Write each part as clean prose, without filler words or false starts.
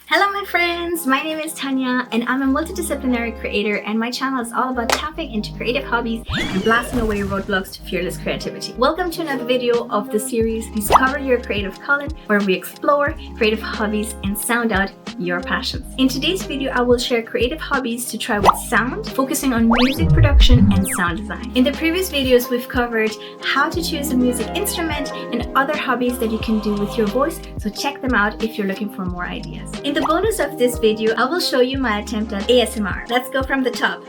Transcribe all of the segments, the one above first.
Hello my friends, my name is Tanya and I'm a multidisciplinary creator, and my channel is all about tapping into creative hobbies and blasting away roadblocks to fearless creativity. Welcome to another video of the series Discover Your Creative Calling, where we explore creative hobbies and sound out your passions. In today's video, I will share creative hobbies to try with sound, focusing on music production and sound design. In the previous videos, we've covered how to choose a music instrument and other hobbies that you can do with your voice, so check them out if you're looking for more ideas. In the bonus of this video, I will show you my attempt at ASMR. Let's go from the top.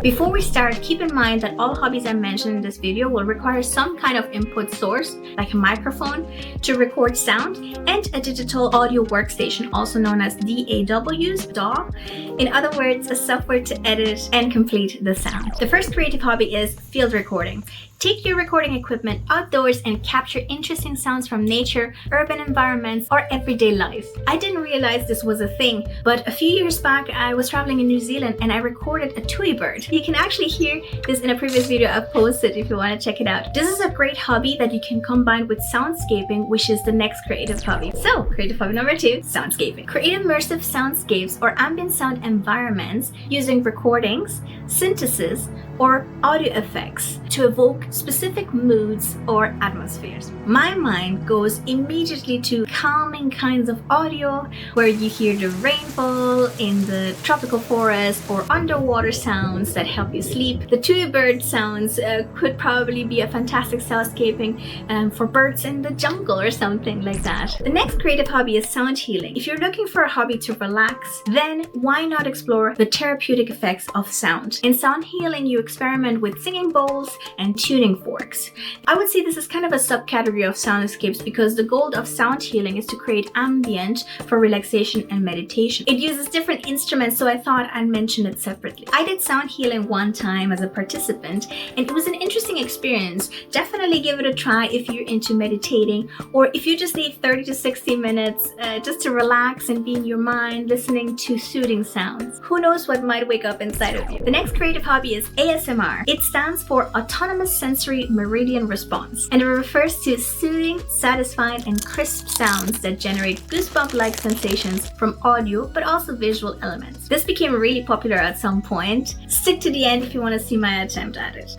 Before we start, keep in mind that all hobbies I mentioned in this video will require some kind of input source, like a microphone, to record sound, and a digital audio workstation, also known as DAWs, DAW. In other words, a software to edit and complete the sound. The first creative hobby is field recording. Take your recording equipment outdoors and capture interesting sounds from nature, urban environments, or everyday life. I didn't realize this was a thing, but a few years back I was traveling in New Zealand and I recorded a tui bird. You can actually hear this in a previous video I've posted if you want to check it out. This is a great hobby that you can combine with soundscaping, which is the next creative hobby. So, creative hobby number 2, soundscaping. Create immersive soundscapes or ambient sound environments using recordings, synthesis, or audio effects to evoke specific moods or atmospheres. My mind goes immediately to calming kinds of audio where you hear the rainfall in the tropical forest or underwater sounds that help you sleep. The tui bird sounds could probably be a fantastic soundscaping for birds in the jungle or something like that. The next creative hobby is sound healing. If you're looking for a hobby to relax, then why not explore the therapeutic effects of sound? In sound healing, you experiment with singing bowls and tuning forks. I would say this is kind of a subcategory of soundscapes because the goal of sound healing is to create ambient for relaxation and meditation. It uses different instruments, so I thought I'd mention it separately. I did sound healing one time as a participant and it was an interesting experience. Definitely give it a try if you're into meditating, or if you just need 30 to 60 minutes just to relax and be in your mind listening to soothing sounds. Who knows what might wake up inside of you. The next creative hobby is ASMR. It stands for Autonomous Sensory Meridian Response, and it refers to soothing, satisfying, and crisp sounds that generate goosebump-like sensations from audio but also visual elements. This became really popular at some point. Stick to the end if you want to see my attempt at it.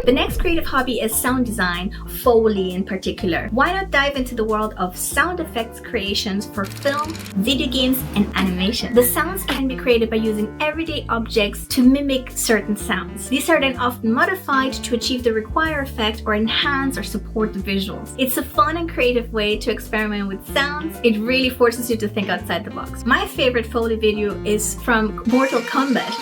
The next creative hobby is sound design, Foley in particular. Why not dive into the world of sound effects creations for film, video games, and animation? The sounds can be created by using everyday objects to mimic certain sounds. These are then often modified to achieve the required effect or enhance or support the visuals. It's a fun and creative way to experiment with sounds. It really forces you to think outside the box. My favorite Foley video is from Mortal Kombat,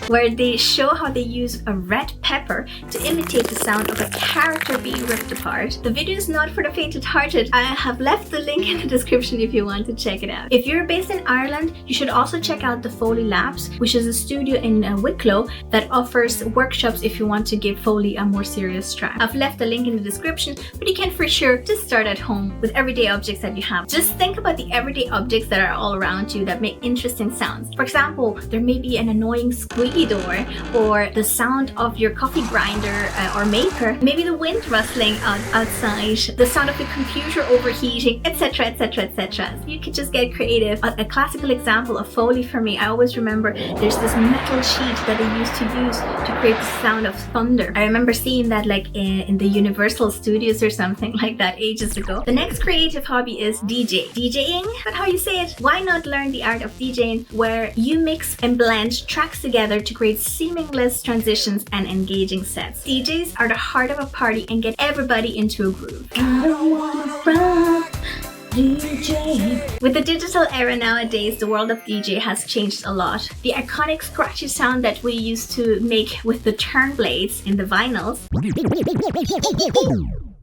where they show how they use a red pepper to imitate the sound of a character being ripped apart. The video is not for the faint-hearted. I have left the link in the description if you want to check it out. If you're based in Ireland, you should also check out the Foley Labs, which is a studio in Wicklow that offers workshops if you want to give Foley a more serious try. I've left the link in the description, but you can for sure just start at home with everyday objects that you have. Just think about the everyday objects that are all around you that make interesting sounds. For example, there may be an annoying squeaky door, or the sound of your coffee grinder or maker, maybe the wind rustling outside, the sound of your computer overheating, etc, etc, etc. You could just get creative. A classical example of Foley for me, I always remember there's this metal sheet that they used to use to create the sound of thunder. I remember seeing that like in the Universal Studios or something like that ages ago. The next creative hobby is DJing, but how you say it? Why not learn the art of DJing, where you mix and blend tracks together to create seamless transitions and engaging sets. DJs are the heart of a party and get everybody into a groove. I don't wanna rock, DJ. With the digital era nowadays, the world of DJ has changed a lot. The iconic scratchy sound that we used to make with the turn blades in the vinyls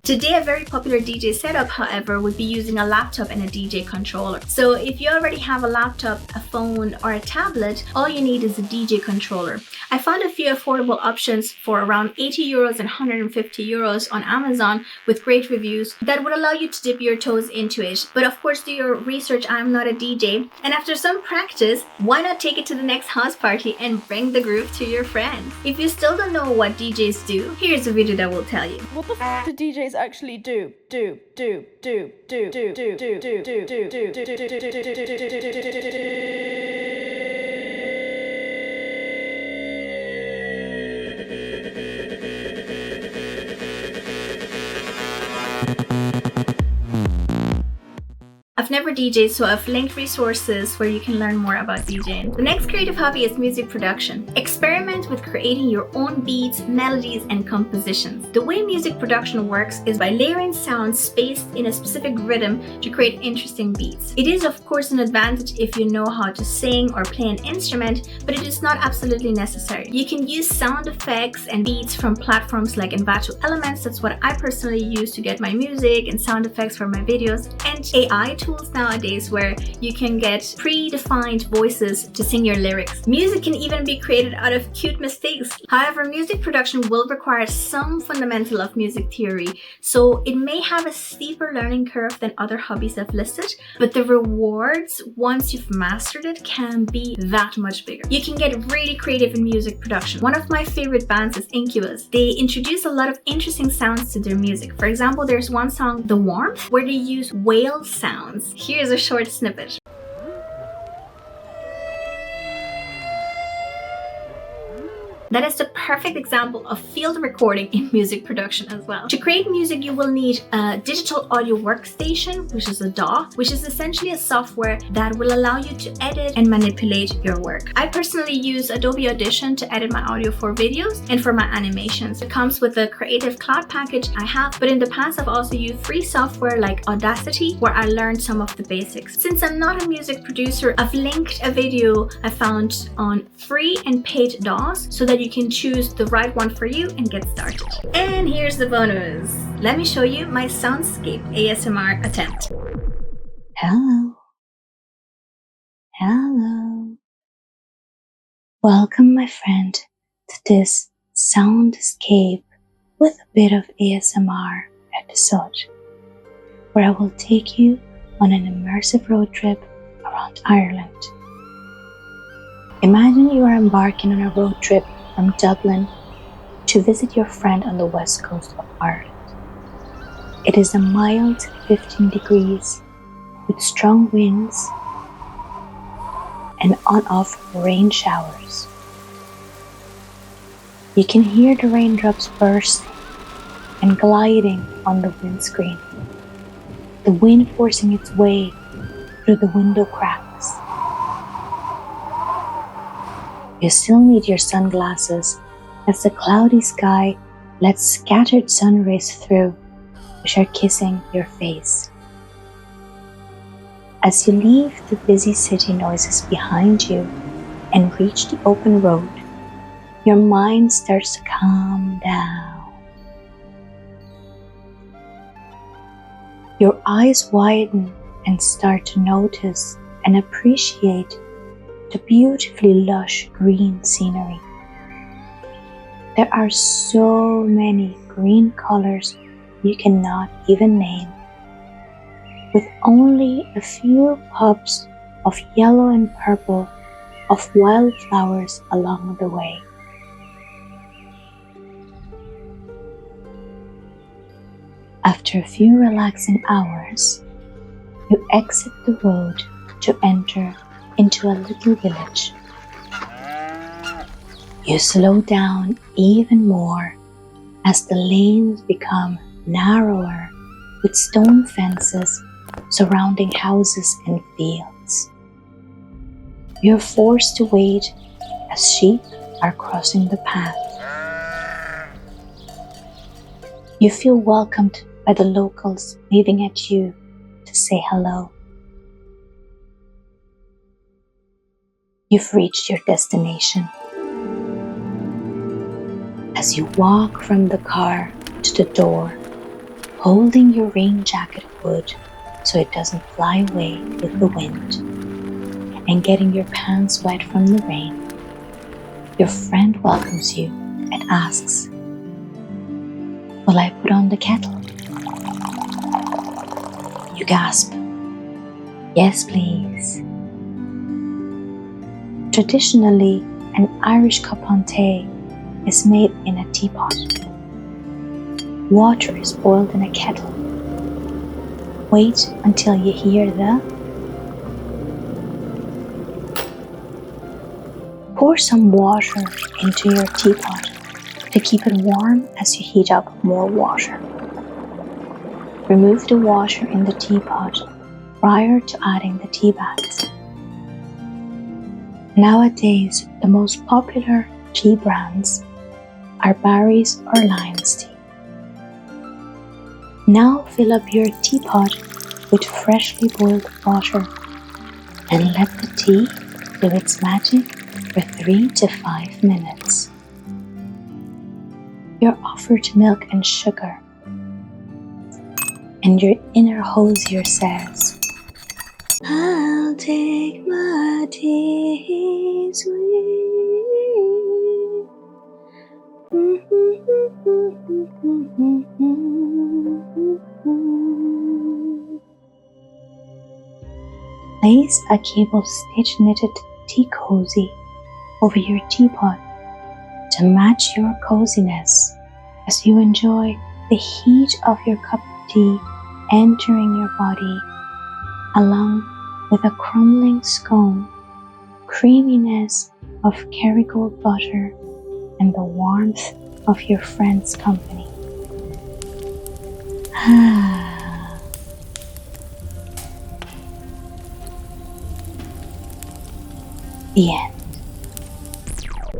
Today, a very popular DJ setup, however, would be using a laptop and a DJ controller. So if you already have a laptop, a phone, or a tablet, all you need is a DJ controller. I found a few affordable options for around 80 euros and 150 euros on Amazon with great reviews that would allow you to dip your toes into it. But of course, do your research. I'm not a DJ. And after some practice, why not take it to the next house party and bring the groove to your friends? If you still don't know what DJs do, here's a video that will tell you. What the f do DJs actually do? I've never DJed, so I've linked resources where you can learn more about DJing. The next creative hobby is music production. Experiment with creating your own beats, melodies, and compositions. The way music production works is by layering sounds spaced in a specific rhythm to create interesting beats. It is of course an advantage if you know how to sing or play an instrument, but it is not absolutely necessary. You can use sound effects and beats from platforms like Envato Elements. That's what I personally use to get my music and sound effects for my videos, and AI tools nowadays where you can get predefined voices to sing your lyrics. Music can even be created out of cute mistakes. However, music production will require some fundamental of music theory, so it may have a steeper learning curve than other hobbies I've listed, but the rewards once you've mastered it can be that much bigger. You can get really creative in music production. One of my favorite bands is Incubus. They introduce a lot of interesting sounds to their music. For example, there's one song, The Warmth, where they use whale sounds. Here's a short snippet. That is the perfect example of field recording in music production as well. To create music, you will need a digital audio workstation, which is a DAW, which is essentially a software that will allow you to edit and manipulate your work. I personally use Adobe Audition to edit my audio for videos and for my animations. It comes with a Creative Cloud package I have, but in the past I've also used free software like Audacity, where I learned some of the basics. Since I'm not a music producer, I've linked a video I found on free and paid DAWs so that you can choose the right one for you and get started. And here's the bonus. Let me show you my Soundscape ASMR attempt. Hello. Hello. Welcome, my friend, to this Soundscape with a bit of ASMR episode, where I will take you on an immersive road trip around Ireland. Imagine you are embarking on a road trip from Dublin to visit your friend on the west coast of Ireland. It is a mild 15 degrees with strong winds and on-off rain showers. You can hear the raindrops bursting and gliding on the windscreen, the wind forcing its way through the window cracks. You still need your sunglasses as the cloudy sky lets scattered sun rays through, which are kissing your face. As you leave the busy city noises behind you and reach the open road, your mind starts to calm down. Your eyes widen and start to notice and appreciate the beautifully lush green scenery. There are so many green colors you cannot even name, with only a few puffs of yellow and purple of wildflowers along the way. After a few relaxing hours, you exit the road to enter into a little village. You slow down even more as the lanes become narrower with stone fences surrounding houses and fields. You're forced to wait as sheep are crossing the path. You feel welcomed by the locals waving at you to say hello. You've reached your destination. As you walk from the car to the door, holding your rain jacket hood so it doesn't fly away with the wind, and getting your pants wet from the rain, your friend welcomes you and asks, "Will I put on the kettle?" You gasp, "Yes, please." Traditionally, an Irish cup on tea is made in a teapot. Water is boiled in a kettle. Wait until you hear the. Pour some water into your teapot to keep it warm as you heat up more water. Remove the water in the teapot prior to adding the tea bags. Nowadays, the most popular tea brands are Barry's or Lion's tea. Now fill up your teapot with freshly boiled water and let the tea do its magic for 3 to 5 minutes. You're offered milk and sugar, and your inner hosier says, "I'll take my tea sweet." Place a cable stitch knitted tea cozy over your teapot to match your coziness as you enjoy the heat of your cup of tea entering your body, along with a crumbling scone, creaminess of Kerrygold butter, and the warmth of your friend's company. The end.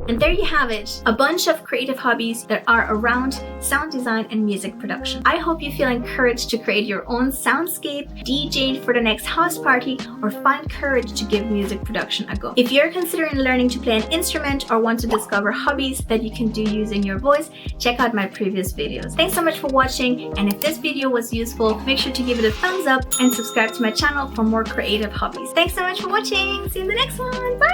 And there you have it, a bunch of creative hobbies that are around sound design and music production. I hope you feel encouraged to create your own soundscape, DJ for the next house party, or find courage to give music production a go. If you're considering learning to play an instrument or want to discover hobbies that you can do using your voice, check out my previous videos. Thanks so much for watching, and if this video was useful, make sure to give it a thumbs up and subscribe to my channel for more creative hobbies. Thanks so much for watching. See you in the next one. Bye!